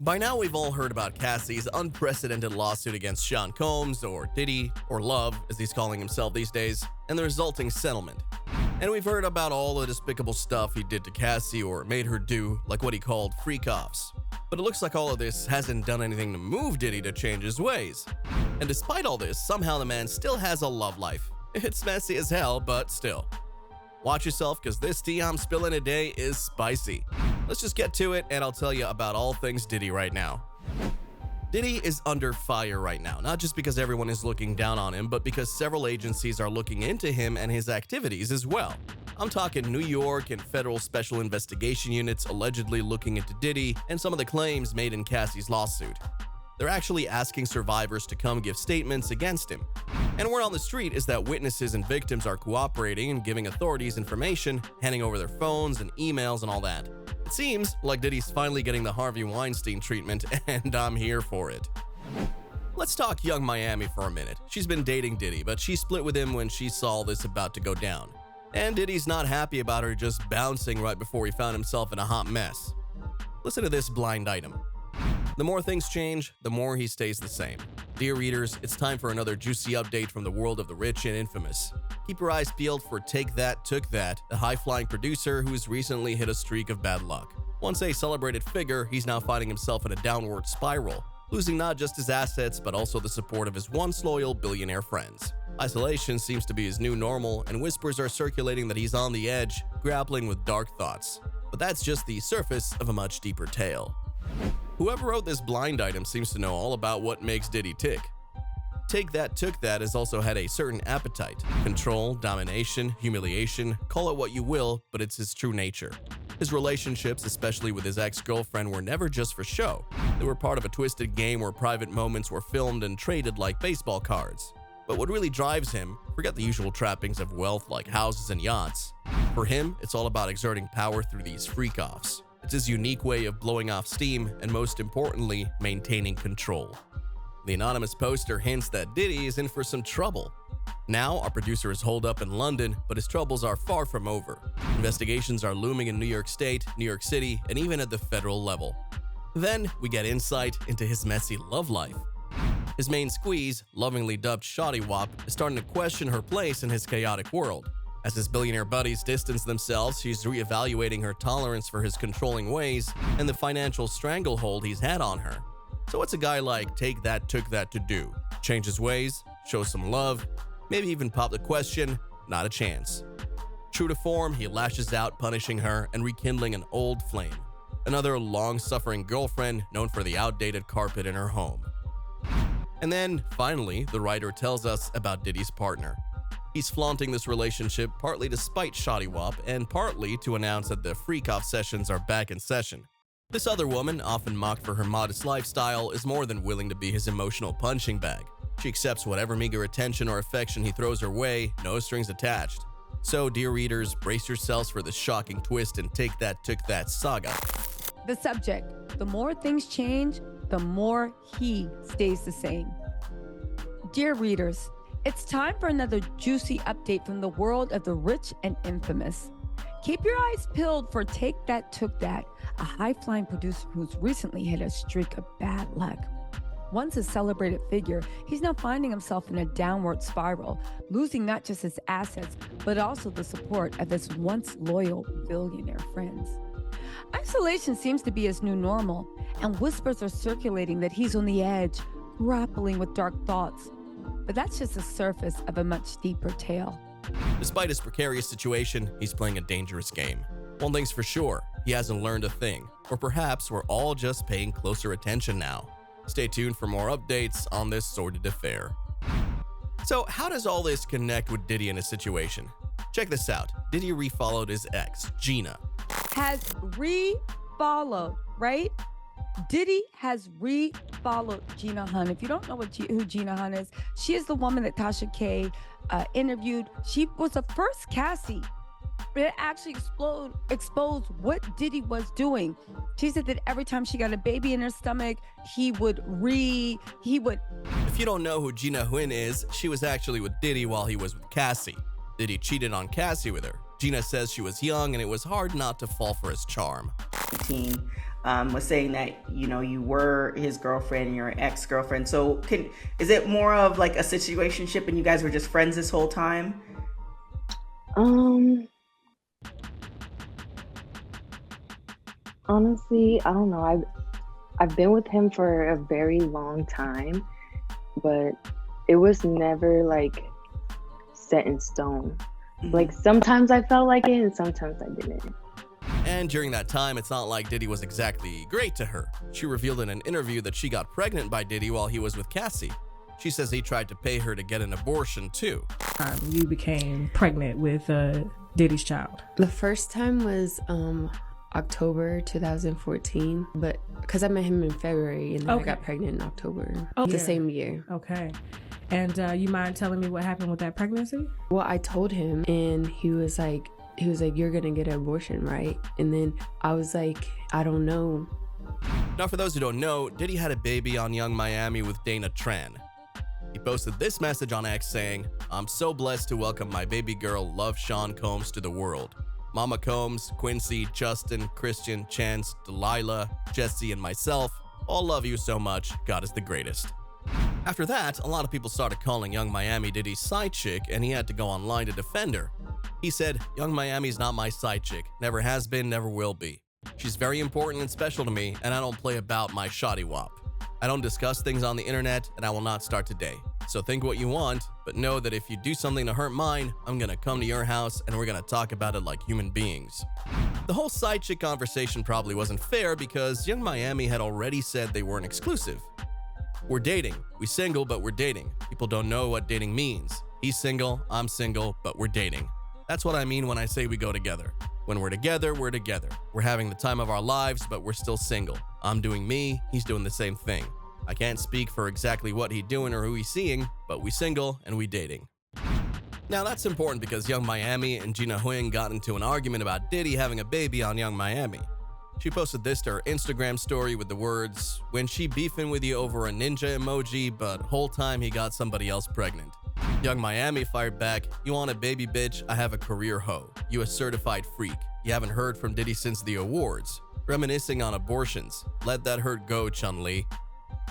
By now, we've all heard about Cassie's unprecedented lawsuit against Sean Combs, or Diddy, or Love, as he's calling himself these days, and the resulting settlement. And we've heard about all the despicable stuff he did to Cassie or made her do, like what he called freak-offs. But it looks like all of this hasn't done anything to move Diddy to change his ways. And despite all this, somehow the man still has a love life. It's messy as hell, but still. Watch yourself, because this tea I'm spilling today is spicy. Let's just get to it, and I'll tell you about all things Diddy right now. Diddy is under fire right now, not just because everyone is looking down on him, but because several agencies are looking into him and his activities as well. I'm talking New York and federal special investigation units allegedly looking into Diddy and some of the claims made in Cassie's lawsuit. They're actually asking survivors to come give statements against him. And word on the street is that witnesses and victims are cooperating and giving authorities information, handing over their phones and emails and all that. It seems like Diddy's finally getting the Harvey Weinstein treatment, and I'm here for it. Let's talk young Miami for a minute. She's been dating Diddy, but she split with him when she saw this about to go down. And Diddy's not happy about her just bouncing right before he found himself in a hot mess. Listen to this blind item. The more things change, the more he stays the same. Dear readers, it's time for another juicy update from the world of the rich and infamous. Keep your eyes peeled for Take That, Took That, a high-flying producer who's recently hit a streak of bad luck. Once a celebrated figure, he's now finding himself in a downward spiral, losing not just his assets, but also the support of his once loyal billionaire friends. Isolation seems to be his new normal, and whispers are circulating that he's on the edge, grappling with dark thoughts. But that's just the surface of a much deeper tale. Whoever wrote this blind item seems to know all about what makes Diddy tick. Take That, Took That has also had a certain appetite. Control, domination, humiliation, call it what you will, but it's his true nature. His relationships, especially with his ex-girlfriend, were never just for show. They were part of a twisted game where private moments were filmed and traded like baseball cards. But what really drives him, forget the usual trappings of wealth like houses and yachts. For him, it's all about exerting power through these freak-offs. It's his unique way of blowing off steam and, most importantly, maintaining control. The anonymous poster hints that Diddy is in for some trouble. Now, our producer is holed up in London, but his troubles are far from over. Investigations are looming in New York State, New York City, and even at the federal level. Then, we get insight into his messy love life. His main squeeze, lovingly dubbed Shawty Wop, is starting to question her place in his chaotic world. As his billionaire buddies distance themselves, she's reevaluating her tolerance for his controlling ways and the financial stranglehold he's had on her. So what's a guy like Take That, Took That to do? Change his ways? Show some love? Maybe even pop the question? Not a chance. True to form, he lashes out, punishing her and rekindling an old flame. Another long-suffering girlfriend known for the outdated carpet in her home. And then, finally, the writer tells us about Diddy's partner. He's flaunting this relationship partly to spite Shawty Wop and partly to announce that the freak-off sessions are back in session. This other woman, often mocked for her modest lifestyle, is more than willing to be his emotional punching bag. She accepts whatever meager attention or affection he throws her way, no strings attached. So, dear readers, brace yourselves for the shocking twist and Take That, Took That saga. The subject: the more things change, the more he stays the same. Dear readers, it's time for another juicy update from the world of the rich and infamous. Keep your eyes peeled for Take That, Took That, a high-flying producer who's recently hit a streak of bad luck. Once a celebrated figure, he's now finding himself in a downward spiral, losing not just his assets, but also the support of his once loyal billionaire friends. Isolation seems to be his new normal, and whispers are circulating that he's on the edge, grappling with dark thoughts. But that's just the surface of a much deeper tale. Despite his precarious situation, he's playing a dangerous game. One thing's for sure, he hasn't learned a thing. Or perhaps we're all just paying closer attention now. Stay tuned for more updates on this sordid affair. So how does all this connect with Diddy and his situation? Check this out. Diddy refollowed his ex, Gina. Has re-followed, right? Diddy has re-followed Gina Huynh. If you don't know who Gina Huynh is, she is the woman that Tasha K interviewed. She was the first Cassie that actually exposed what Diddy was doing. She said that every time she got a baby in her stomach, he would. If you don't know who Gina Huynh is, she was actually with Diddy while he was with Cassie. Diddy cheated on Cassie with her. Gina says she was young and it was hard not to fall for his charm. was saying that, you know, you were his girlfriend and you're an ex-girlfriend. So is it more of like a situationship and you guys were just friends this whole time? Honestly, I don't know. I've been with him for a very long time, but it was never like set in stone. Like sometimes I felt like it and sometimes I didn't. And during that time, it's not like Diddy was exactly great to her. She revealed in an interview that she got pregnant by Diddy while he was with Cassie. She says he tried to pay her to get an abortion too. You became pregnant with Diddy's child. The first time was October 2014, but because I met him in February and then I got pregnant in October the same year. Okay. And you mind telling me what happened with that pregnancy? Well, I told him and he was like, you're gonna get an abortion, right? And then I was like, I don't know. Now, for those who don't know, Diddy had a baby on Young Miami with Dana Tran. He posted this message on X saying, "I'm so blessed to welcome my baby girl, Love Sean Combs, to the world. Mama Combs, Quincy, Justin, Christian, Chance, Delilah, Jesse, and myself all love you so much. God is the greatest." After that, a lot of people started calling Young Miami Diddy's side chick, and he had to go online to defend her. He said, "Young Miami's not my side chick. Never has been, never will be. She's very important and special to me, and I don't play about my shoddy wop. I don't discuss things on the internet, and I will not start today. So think what you want, but know that if you do something to hurt mine, I'm gonna come to your house and we're gonna talk about it like human beings." The whole side chick conversation probably wasn't fair because Young Miami had already said they weren't exclusive. "We're dating. We single, but we're dating. People don't know what dating means. He's single, I'm single, but we're dating. That's what I mean when I say we go together. When we're together, we're together. We're having the time of our lives, but we're still single. I'm doing me, he's doing the same thing. I can't speak for exactly what he's doing or who he's seeing, but we single and we dating." Now that's important because Young Miami and Gina Huynh got into an argument about Diddy having a baby on Young Miami. She posted this to her Instagram story with the words, "When she beefing with you over a ninja emoji, but whole time he got somebody else pregnant." Young Miami fired back, "You want a baby bitch? I have a career hoe. You a certified freak. You haven't heard from Diddy since the awards. Reminiscing on abortions. Let that hurt go, Chun-Li.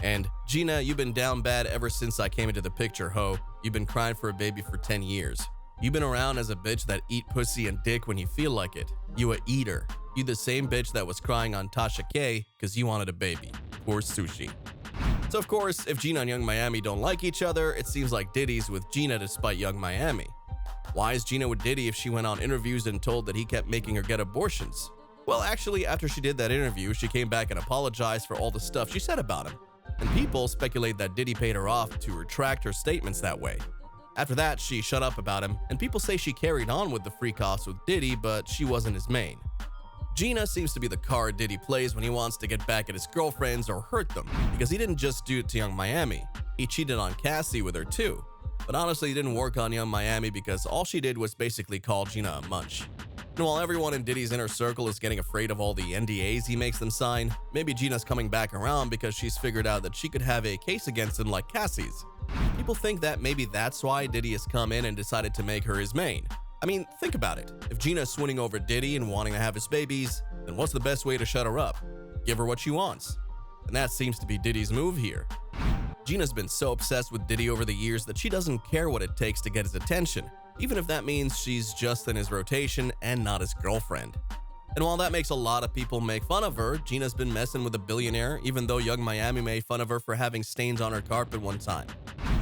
And Gina, you've been down bad ever since I came into the picture, ho. You've been crying for a baby for 10 years. You've been around as a bitch that eat pussy and dick when you feel like it. You a eater. You the same bitch that was crying on Tasha K because you wanted a baby. Poor sushi." So of course, if Gina and Young Miami don't like each other, it seems like Diddy's with Gina despite Young Miami. Why is Gina with Diddy if she went on interviews and told that he kept making her get abortions? Well, actually, after she did that interview, she came back and apologized for all the stuff she said about him. And people speculate that Diddy paid her off to retract her statements that way. After that, she shut up about him, and people say she carried on with the freak-offs with Diddy, but she wasn't his main. Gina seems to be the card Diddy plays when he wants to get back at his girlfriends or hurt them, because he didn't just do it to Young Miami. He cheated on Cassie with her too. But honestly, it didn't work on Young Miami because all she did was basically call Gina a munch. And while everyone in Diddy's inner circle is getting afraid of all the NDAs he makes them sign, maybe Gina's coming back around because she's figured out that she could have a case against him like Cassie's. People think that maybe that's why Diddy has come in and decided to make her his main. I mean, think about it. If Gina's swooning over Diddy and wanting to have his babies, then what's the best way to shut her up? Give her what she wants. And that seems to be Diddy's move here. Gina's been so obsessed with Diddy over the years that she doesn't care what it takes to get his attention, even if that means she's just in his rotation and not his girlfriend. And while that makes a lot of people make fun of her, Gina's been messing with a billionaire, even though Young Miami made fun of her for having stains on her carpet one time.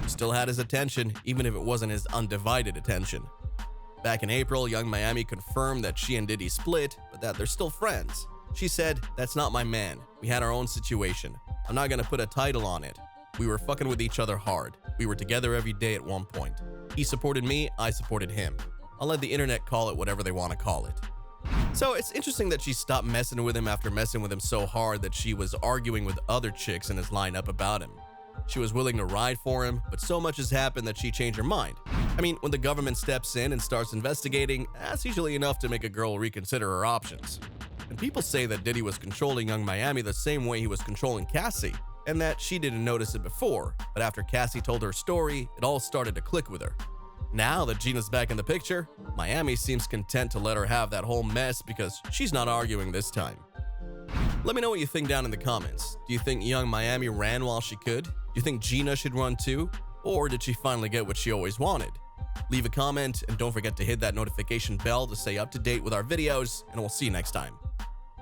She still had his attention, even if it wasn't his undivided attention. Back in April, Young Miami confirmed that she and Diddy split, but that they're still friends. She said, "That's not my man. We had our own situation. I'm not gonna put a title on it. We were fucking with each other hard. We were together every day at one point. He supported me, I supported him. I'll let the internet call it whatever they want to call it." So it's interesting that she stopped messing with him after messing with him so hard that she was arguing with other chicks in his lineup about him. She was willing to ride for him, but so much has happened that she changed her mind. I mean, when the government steps in and starts investigating, that's usually enough to make a girl reconsider her options. And people say that Diddy was controlling Young Miami the same way he was controlling Cassie, and that she didn't notice it before, but after Cassie told her story, it all started to click with her. Now that Gina's back in the picture, Miami seems content to let her have that whole mess because she's not arguing this time. Let me know what you think down in the comments. Do you think young Miami ran while she could? Do you think Gina should run too? Or did she finally get what she always wanted? Leave a comment and don't forget to hit that notification bell to stay up to date with our videos, and we'll see you next time.